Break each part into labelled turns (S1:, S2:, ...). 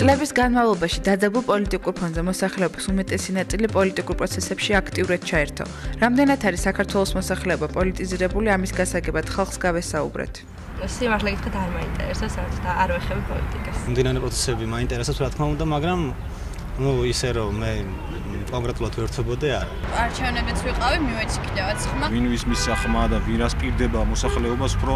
S1: წლების განმავლობაში დაძაბულ პოლიტიკურ ფონზე მოსახლეობის უმეტესი ნაწილი პოლიტიკურ პროცესებში აქტიურად ჩაერთო. Რამდენად არის საქართველოს მოსახლეობა პოლიტიზირებული, ამის გასაგებად ხალხს გავესაუბრეთ.
S2: სიმართლე გითხრათ არ მაინტერესებს, და არ ვეხები პოლიტიკას.
S3: Მომდინარე პროცესები მაინტერესებს, რა თქმა უნდა, მაგრამ ისე რომ მე კონკრეტულად ვერთობოდე არა.
S4: არჩევნებიც ვიყავი, მივეცი კიდევაც ხმა.
S5: ვინ ვისმის სახმა და ვინ რას პირდება მოსახლეობას, უფრო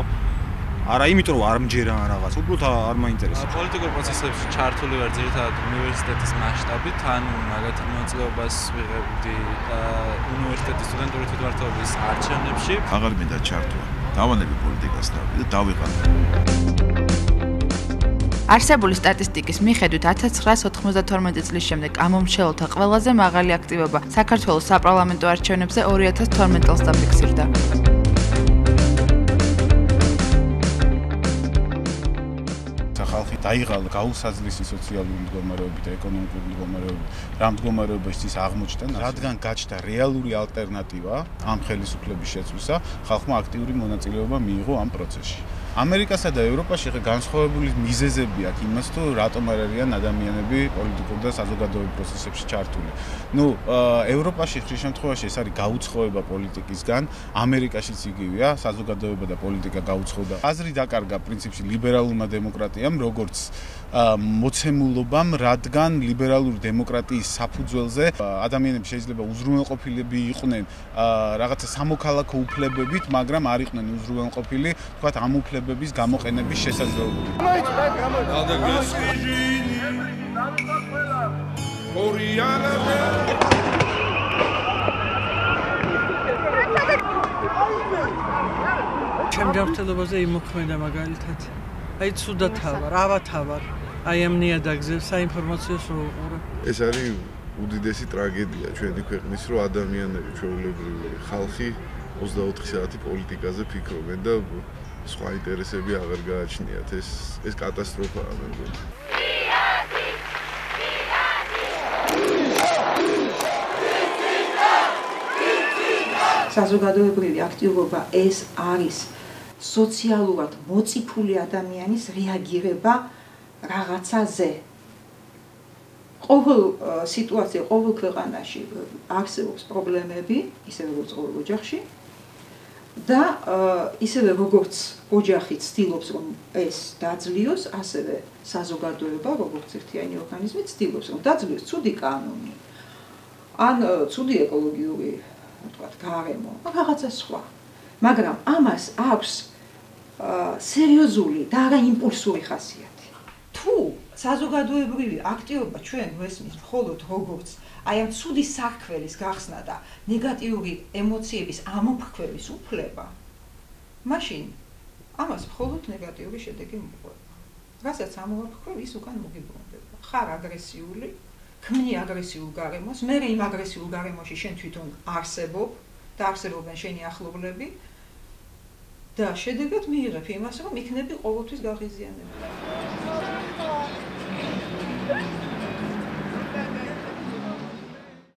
S5: არა იმიტომ რომ არ მჯერა რაღაც, უბრალოდ არ მაინტერესებს.
S6: პოლიტიკურ პროცესებში ჩართული ვარ ძირითადად უნივერსიტეტის მასშტაბით, ანუ მაგათი მონაწილეობას ვიღებდი უნივერსიტეტის სტუდენტური თვითმმართველობის არჩევნებში.
S7: აღარ მინდა ჩართვა. დავანები პოლიტიკას და დავიყავ.
S1: არსებული სტატისტიკის მიხედვით 1992 წლის შემდეგ ამომრჩეველთა ყველაზე მაღალი აქტივობა საქართველოს საპარლამენტო არჩევნებზე 2012 წელს დაფიქსირდა.
S8: ხალხი დაიღალა გაუსაძლისი სოციალური მდგომარეობით და ეკონომიკური მდგომარეობით, რა მდგომარეობაში ის აღმოჩნდა, რადგან გაჩნდა რეალური ალტერნატივა ამ ხელისუფლების შეცვლისა, ხალხმა აქტიური მონაწილეობა მიიღო ამ პროცესში. ამერიკასა და ევროპაში განსხვავებული მიზეზები აქვს იმას, თუ რატომ არ არიან ადამიანები პოლიტიკურ და საზოგადოებრივ პროცესებში ჩართული. ევროპაში ხშირ შემთხვევაში ეს არის გაუცხოება პოლიტიკისგან, ამერიკაშიც იგივეა, საზოგადოება და პოლიტიკა გაუცხოდა. აზრი დაკარგა პრინციპში ლიბერალურმა დემოკრატიამ, როგორც მოცემულობამ, რადგან ლიბერალური დემოკრატიის საფუძველზე ადამიანები შეიძლება უზრუნველყოფილები იყვნენ რაღაცა სამოქალაქო უფლებებით, მაგრამ არ იყვნენ უზრუნველყოფილი, თქვათ ამ უფლებების გამოყენების შესაძლებლობით.
S9: ჩემ ჯანმრთელობაზე იმოქმედა მაგალითად. აი ცუდად თავარ, ავათავარ. აი ამ ნიადაგზე საინფორმაციო სროლა.
S7: ეს არის უდიდესი ტრაგედია ჩვენი ქვეყნის, რომ ადამიანები, ჩვეულებრივი ხალხი 24 საათი პოლიტიკაზე ფიქრობენ და სხვა ინტერესები აღარ გააჩნიათ. ეს კატასტროფაა მე მგონი.
S10: საზოგადოებრივი აქტივობა ეს არის სოციალურად მოციფული ადამიანის რეაგირება რაღაცაზე. ყოველ სიტუაციაში, ყოველ ქვეყანაში არსებობს პრობლემები, ისე როგორც ყოველ ოჯახში. და ისევე როგორც ოჯახი ცდილობს რომ ეს დაძლიოს, ასევე საზოგადოება როგორც ერთიანი ორგანიზმი ცდილობს რომ დაძლიოს ცუდი კანონი. ან ცუდი ეკოლოგიური, თქვათ, გარემო, რაღაცა სხვა. მაგრამ ამას აქვს სერიოზული და არა იმპულსური ხასიათი. თუ საზოგადოებრივი აქტივობა ჩვენ ვესმის მხოლოდ როგორც აი ამ ცუდი სარქველის გახსნა და ნეგატიური ემოციების ამოფრქვევის უფლება, მაშინ ამას მხოლოდ ნეგატიური შედეგი მოყვება. რასაც ამოვაფრქვევ, ის უკან მოგიბრუნდება. ხარ აგრესიული, ქმნი აგრესიულ გარემოს, მე იმ აგრესიულ გარემოში შენ თვითონ არსებობ და არსებობენ შენი ახლობლები და შედეგად მიიღებ იმას, რომ იქნები ყოველთვის გაღიზიანებული.